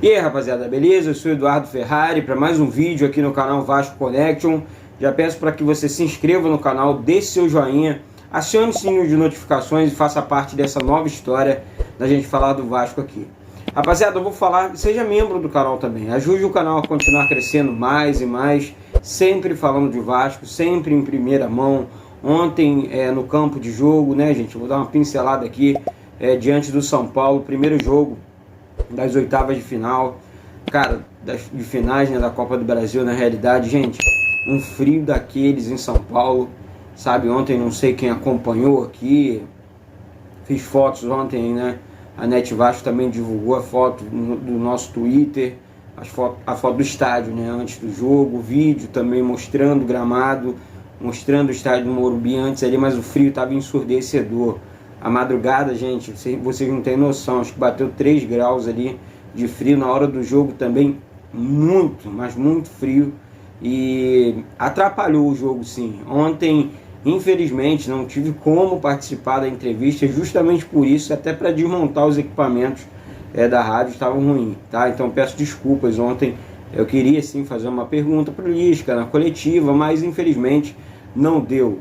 E aí, rapaziada, beleza? Eu sou o Eduardo Ferrari para mais um vídeo aqui no canal Vasco Connection. Já peço para que você se inscreva no canal, deixe seu joinha, acione o sininho de notificações e faça parte dessa nova história da gente falar do Vasco aqui. Rapaziada, eu vou falar, seja membro do canal também, ajude o canal a continuar crescendo mais e mais, sempre falando de Vasco, sempre em primeira mão. Ontem no campo de jogo, né, gente, eu vou dar uma pincelada aqui, diante do São Paulo, primeiro jogo das oitavas de final, cara, de finais, né, da Copa do Brasil. Na realidade, gente, um frio daqueles em São Paulo, sabe? Ontem, não sei quem acompanhou aqui, fiz fotos ontem, né? A Net Vasco também divulgou a foto do nosso Twitter, a foto do estádio, né, antes do jogo, o vídeo também mostrando o gramado, mostrando o estádio do Morumbi antes ali, mas o frio estava ensurdecedor. A madrugada, gente, vocês não têm noção, acho que bateu 3 graus ali de frio. Na hora do jogo também, muito, mas muito frio, e atrapalhou o jogo, sim. Ontem, infelizmente, não tive como participar da entrevista, justamente por isso, até para desmontar os equipamentos da rádio, estavam ruins, tá? Então peço desculpas. Ontem eu queria sim fazer uma pergunta política na coletiva, mas infelizmente não deu.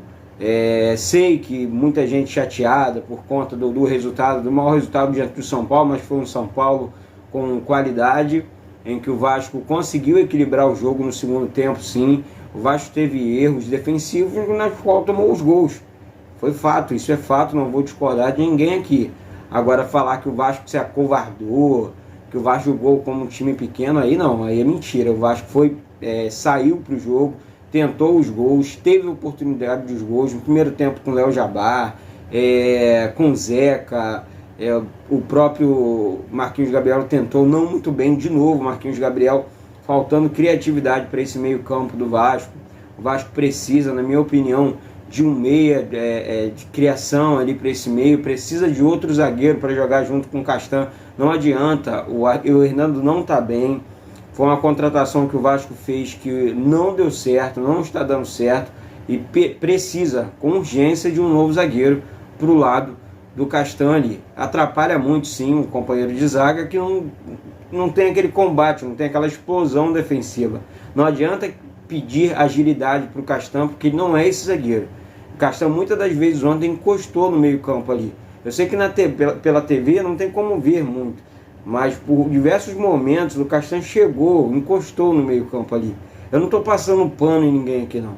Sei que muita gente chateada por conta do resultado, do mau resultado diante do São Paulo, mas foi um São Paulo com qualidade, em que o Vasco conseguiu equilibrar o jogo no segundo tempo, sim. O Vasco teve erros defensivos, nas quais tomou os gols. Foi fato, isso é fato, não vou discordar de ninguém aqui. Agora, falar que o Vasco se acovardou, que o Vasco jogou como um time pequeno, aí não, aí é mentira. O Vasco saiu para o jogo, tentou os gols, teve oportunidade dos gols no primeiro tempo com o Léo Jabbar, com o Zeca, o próprio Marquinhos Gabriel tentou, não muito bem, de novo Marquinhos Gabriel, faltando criatividade para esse meio campo do Vasco. O Vasco precisa, na minha opinião, de um meia de criação ali para esse meio, precisa de outro zagueiro para jogar junto com o Castan. Não adianta, o Hernando não está bem. Foi uma contratação que o Vasco fez que não deu certo, não está dando certo, e precisa, com urgência, de um novo zagueiro para o lado do Castan ali. Atrapalha muito, sim, o companheiro de zaga, que não tem aquele combate, não tem aquela explosão defensiva. Não adianta pedir agilidade para o Castan, porque ele não é esse zagueiro. O Castan, muitas das vezes, ontem encostou no meio campo ali. Eu sei que pela TV não tem como ver muito, mas por diversos momentos o Castan chegou, encostou no meio campo ali. Eu não estou passando pano em ninguém aqui não,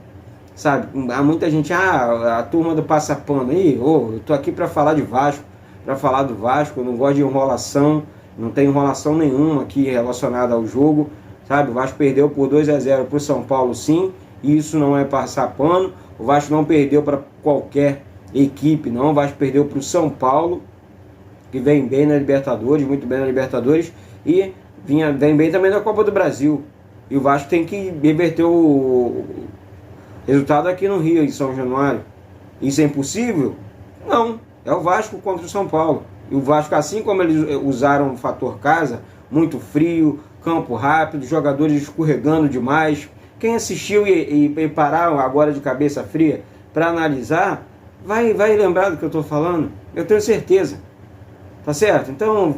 sabe? Há muita gente, a turma do passa pano aí, eu estou aqui para falar de Vasco, para falar do Vasco. Eu não gosto de enrolação, não tem enrolação nenhuma aqui relacionada ao jogo, sabe? O Vasco perdeu por 2-0 para o São Paulo, sim, e isso não é passar pano. O Vasco não perdeu para qualquer equipe, não. O Vasco perdeu para o São Paulo, que vem bem na Libertadores, muito bem na Libertadores, e vem bem também na Copa do Brasil. E o Vasco tem que reverter o resultado aqui no Rio, em São Januário. Isso é impossível? Não. É o Vasco contra o São Paulo. E o Vasco, assim como eles usaram o fator casa, muito frio, campo rápido, jogadores escorregando demais. Quem assistiu e parar agora de cabeça fria para analisar, vai lembrar do que eu estou falando. Eu tenho certeza. Tá certo? Então,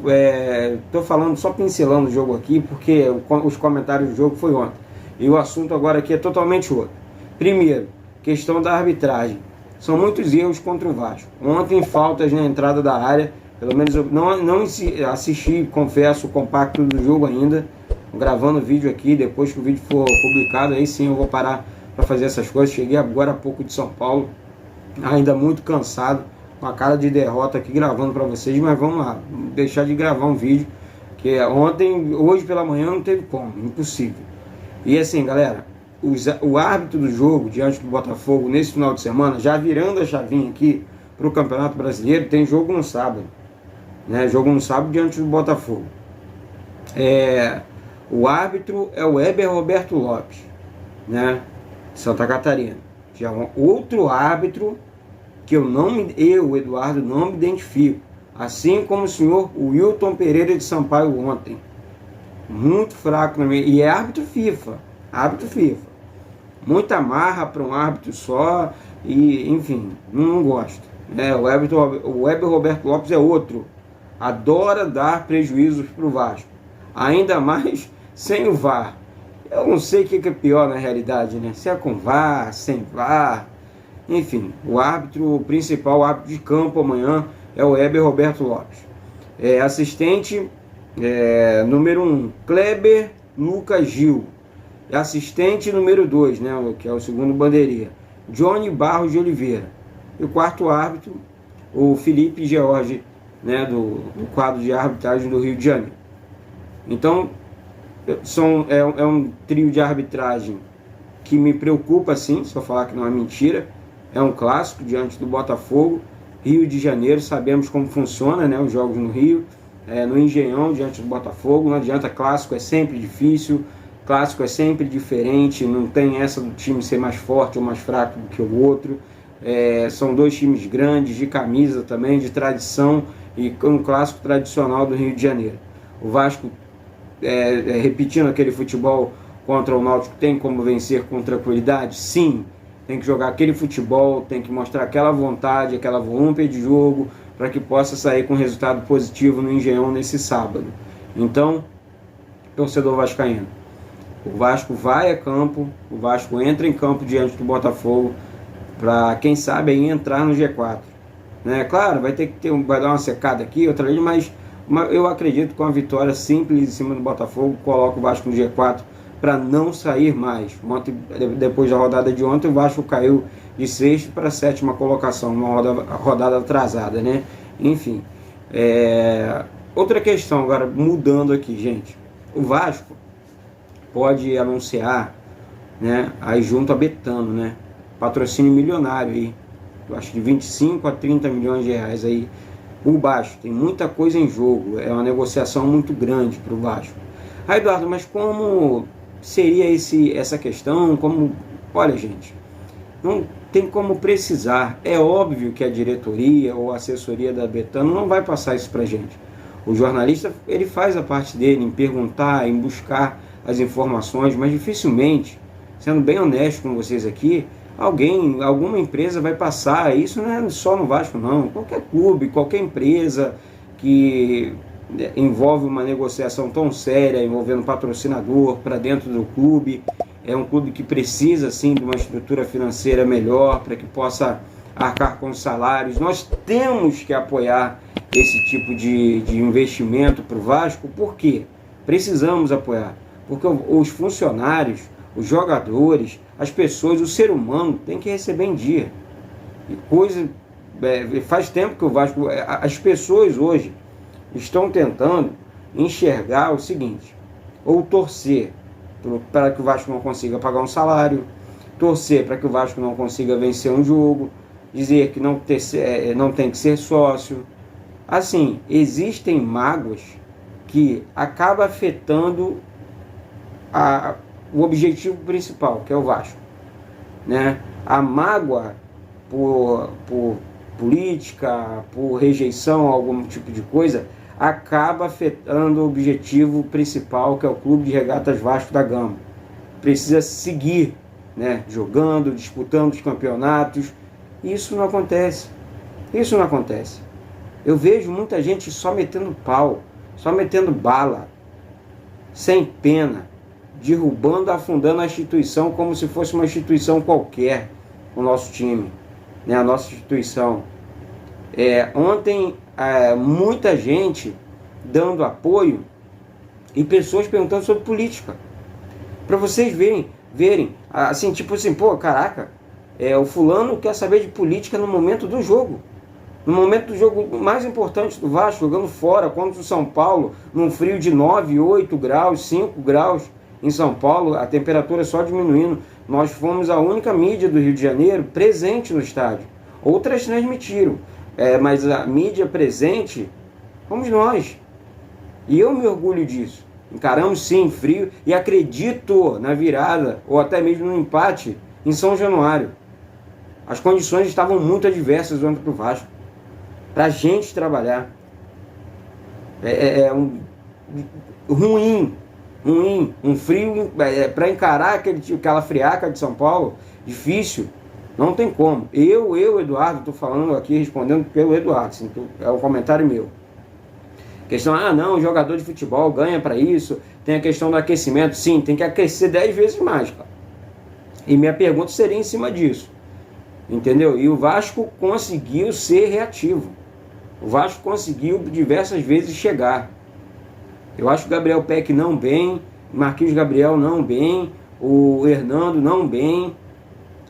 estou falando, só pincelando o jogo aqui, porque os comentários do jogo foi ontem. E o assunto agora aqui é totalmente outro. Primeiro, questão da arbitragem. São muitos erros contra o Vasco. Ontem, faltas na entrada da área. Pelo menos eu não assisti, confesso, o compacto do jogo ainda. Gravando o vídeo aqui, depois que o vídeo for publicado, aí sim eu vou parar para fazer essas coisas. Cheguei agora há pouco de São Paulo, ainda muito cansado, com a cara de derrota aqui gravando para vocês, mas vamos lá, deixar de gravar um vídeo, que hoje pela manhã não teve como, impossível. E assim, galera, o árbitro do jogo diante do Botafogo nesse final de semana, já virando a chavinha aqui para o Campeonato Brasileiro, tem jogo no sábado, né? Jogo no sábado diante do Botafogo. O árbitro é o Heber Roberto Lopes, né, Santa Catarina. Já outro árbitro que eu, Eduardo, não me identifico. Assim como o senhor Wilton Pereira de Sampaio ontem. Muito fraco na minha. E é árbitro FIFA. Árbitro FIFA. Muita marra para um árbitro só. E, enfim, não gosto. O Heber Roberto Lopes é outro. Adora dar prejuízos para o Vasco. ainda mais sem o VAR. Eu não sei o que é pior na realidade, né? Se é com VAR, sem VAR, enfim. O árbitro principal, o árbitro de campo amanhã é o Heber Roberto Lopes. Assistente número 1, Kleber Lucas Gil. Assistente número 2, né, que é o segundo bandeirinha, Johnny Barros de Oliveira. E o quarto árbitro, o Felipe George, né, do quadro de arbitragem do Rio de Janeiro. Então, é um trio de arbitragem que me preocupa, sim, se eu falar que não é mentira. É um clássico diante do Botafogo. Rio de Janeiro, sabemos como funciona, né, os jogos no Rio. No Engenhão, diante do Botafogo, não adianta, clássico é sempre difícil, clássico é sempre diferente, não tem essa do time ser mais forte ou mais fraco do que o outro. São dois times grandes, de camisa também, de tradição, e um clássico tradicional do Rio de Janeiro. O Vasco, repetindo aquele futebol contra o Náutico, tem como vencer com tranquilidade? Sim, tem que jogar aquele futebol, tem que mostrar aquela vontade, aquela volúpia de jogo, para que possa sair com resultado positivo no Engenhão nesse sábado. Então, torcedor vascaíno, o Vasco vai a campo, o Vasco entra em campo diante do Botafogo, para quem sabe aí entrar no G4. Né? Claro, vai dar uma secada aqui, outra ali, mas eu acredito que com a vitória simples em cima do Botafogo, coloca o Vasco no G4 para não sair mais. Ontem, depois da rodada de ontem, o Vasco caiu de 6ª para 7ª colocação, uma rodada atrasada, né? Enfim, outra questão agora, mudando aqui, gente. O Vasco pode anunciar, né, aí junto a Betano, né, patrocínio milionário aí, eu acho de 25 a 30 milhões de reais aí por baixo. Tem muita coisa em jogo, é uma negociação muito grande para o Vasco. Aí, Eduardo, mas como seria essa questão? Olha, gente, não tem como precisar. É óbvio que a diretoria ou a assessoria da Betano não vai passar isso para a gente. O jornalista, ele faz a parte dele em perguntar, em buscar as informações, mas dificilmente, sendo bem honesto com vocês aqui, alguma empresa vai passar. Isso não é só no Vasco, não. Qualquer clube, qualquer empresa que envolve uma negociação tão séria, envolvendo patrocinador para dentro do clube, é um clube que precisa, sim, de uma estrutura financeira melhor para que possa arcar com os salários. Nós temos que apoiar esse tipo de investimento para o Vasco. Por quê? Precisamos apoiar. Porque os funcionários, os jogadores, as pessoas, o ser humano tem que receber em dia. Faz tempo que o Vasco... As pessoas hoje estão tentando enxergar o seguinte: ou torcer para que o Vasco não consiga pagar um salário, torcer para que o Vasco não consiga vencer um jogo, dizer que não tem que ser sócio. Assim, existem mágoas que acabam afetando o objetivo principal, que é o Vasco, né? A mágoa por política, por rejeição a algum tipo de coisa, acaba afetando o objetivo principal, que é o Clube de Regatas Vasco da Gama. Precisa seguir, né, jogando, disputando os campeonatos. Isso não acontece. Isso não acontece. Eu vejo muita gente só metendo pau, só metendo bala, sem pena, derrubando, afundando a instituição como se fosse uma instituição qualquer, o nosso time, né, a nossa instituição. Ontem, muita gente dando apoio e pessoas perguntando sobre política. Para vocês verem, assim, tipo assim, pô, caraca, o fulano quer saber de política no momento do jogo. No momento do jogo mais importante do Vasco, jogando fora contra o São Paulo, num frio de 9, 8 graus, 5 graus em São Paulo, a temperatura só diminuindo. Nós fomos a única mídia do Rio de Janeiro presente no estádio. Outras transmitiram, mas a mídia presente fomos nós. E eu me orgulho disso. Encaramos sim frio e acredito na virada, ou até mesmo no empate em São Januário. As condições estavam muito adversas ontem para o Vasco, para a gente trabalhar. Ruim, um frio para encarar aquela friaca de São Paulo, difícil, não tem como. Eu Eduardo, estou falando aqui, respondendo pelo Eduardo, assim, é um comentário meu. Questão, não, jogador de futebol ganha para isso, tem a questão do aquecimento, sim, tem que aquecer 10 vezes mais, cara. E minha pergunta seria em cima disso, entendeu? E o Vasco conseguiu ser reativo, o Vasco conseguiu diversas vezes chegar. Eu acho o Gabriel Peck não bem, Marquinhos Gabriel não bem, o Hernando não bem.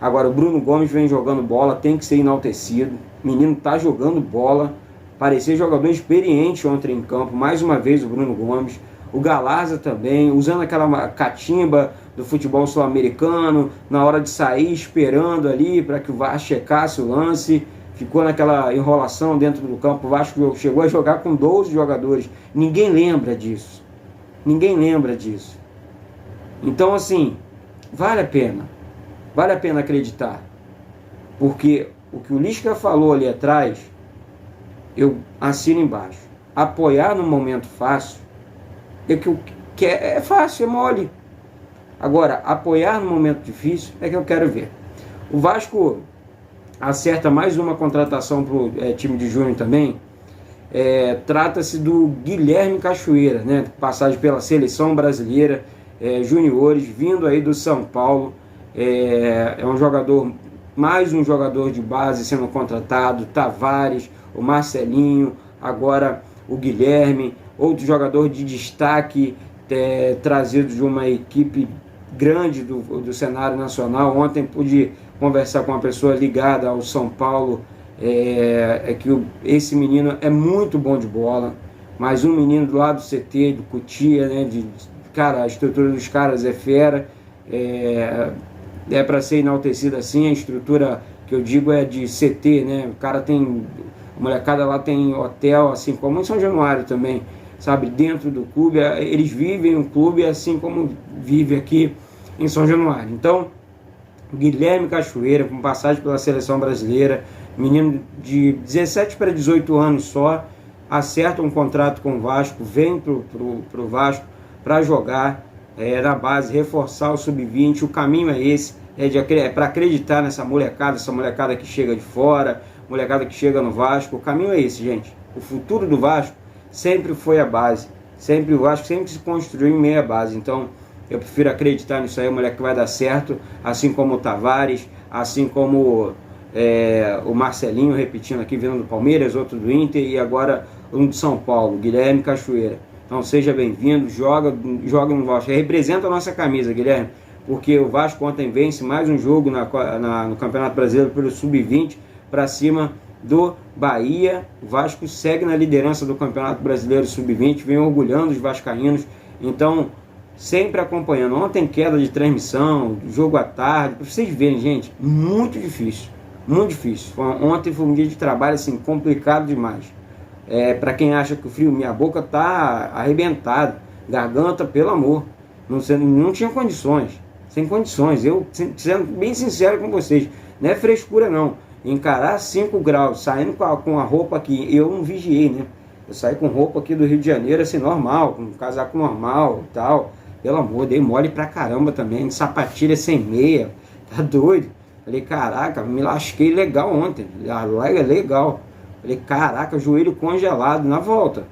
Agora o Bruno Gomes vem jogando bola, tem que ser enaltecido. O menino tá jogando bola, parecia jogador experiente ontem em campo, mais uma vez o Bruno Gomes. O Galarza também, usando aquela catimba do futebol sul-americano, na hora de sair, esperando ali para que o Vasco checasse o lance. Ficou naquela enrolação dentro do campo. O Vasco chegou a jogar com 12 jogadores. Ninguém lembra disso. Ninguém lembra disso. Então, assim, vale a pena. Vale a pena acreditar. Porque o que o Lisca falou ali atrás, eu assino embaixo. Apoiar no momento fácil é fácil, é mole. Agora, apoiar no momento difícil é que eu quero ver. O Vasco acerta mais uma contratação para o time de junho também. Trata-se do Guilherme Cachoeira, né? Passagem pela seleção brasileira, juniores, vindo aí do São Paulo. É um jogador, mais um jogador de base sendo contratado. Tavares, o Marcelinho, agora o Guilherme, outro jogador de destaque, trazido de uma equipe grande do cenário nacional. Ontem pude conversar com uma pessoa ligada ao São Paulo, que esse menino é muito bom de bola, mas um menino do lado do CT, do Cotia, né, cara, a estrutura dos caras é fera, para ser enaltecida assim. A estrutura que eu digo é de CT, né, o cara tem, a molecada lá tem hotel, assim como em São Januário também, sabe, dentro do clube. Eles vivem o clube assim como vive aqui em São Januário. Então, Guilherme Cachoeira, com passagem pela seleção brasileira, menino de 17 para 18 anos só, acerta um contrato com o Vasco, vem pro Vasco para jogar na base, reforçar o sub-20. O caminho é esse, para acreditar nessa molecada, essa molecada que chega de fora, molecada que chega no Vasco. O caminho é esse, gente. O futuro do Vasco sempre foi a base, o Vasco sempre se construiu em meia base. Então eu prefiro acreditar nisso aí, o moleque vai dar certo, assim como o Tavares, assim como o Marcelinho, repetindo aqui, vindo do Palmeiras, outro do Inter, e agora um de São Paulo, Guilherme Cachoeira. Então seja bem-vindo, joga no Vasco, representa a nossa camisa, Guilherme, porque o Vasco ontem vence mais um jogo no Campeonato Brasileiro pelo Sub-20 para cima do Bahia. O Vasco segue na liderança do Campeonato Brasileiro Sub-20, vem orgulhando os vascaínos. Então, sempre acompanhando. Ontem queda de transmissão, jogo à tarde, para vocês verem, gente, muito difícil, muito difícil. Ontem foi um dia de trabalho assim, complicado demais. Para quem acha que o frio, minha boca tá arrebentada, garganta, pelo amor, não tinha condições, sem condições. Eu, sendo bem sincero com vocês, não é frescura não. Encarar 5 graus, saindo com a roupa aqui, eu não vigiei, né? Eu saí com roupa aqui do Rio de Janeiro, assim, normal, com um casaco normal e tal. Pelo amor, dei mole pra caramba também, sapatilha sem meia, tá doido? Falei, caraca, me lasquei legal ontem, legal. Falei, caraca, joelho congelado na volta.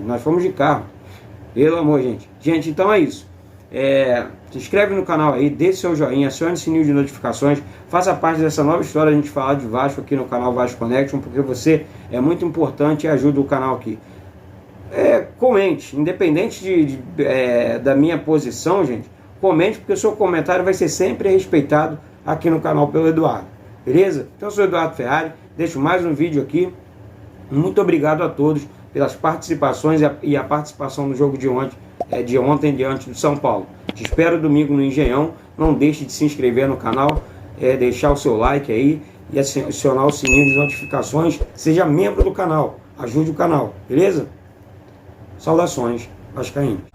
Nós fomos de carro. Pelo amor, gente. Gente, então é isso. Se inscreve no canal aí, deixe seu joinha, acione o sininho de notificações, faça parte dessa nova história, a gente falar de Vasco aqui no canal Vasco Connection, porque você é muito importante e ajuda o canal aqui. Comente, independente da minha posição, gente, comente, porque o seu comentário vai ser sempre respeitado aqui no canal pelo Eduardo, beleza? Então eu sou o Eduardo Ferrari, deixo mais um vídeo aqui. Muito obrigado a todos pelas participações e a participação no jogo de ontem diante do São Paulo. Te espero domingo no Engenhão. Não deixe de se inscrever no canal, deixar o seu like aí e acionar o sininho de notificações. Seja membro do canal, ajude o canal, beleza? Saudações vascaínos.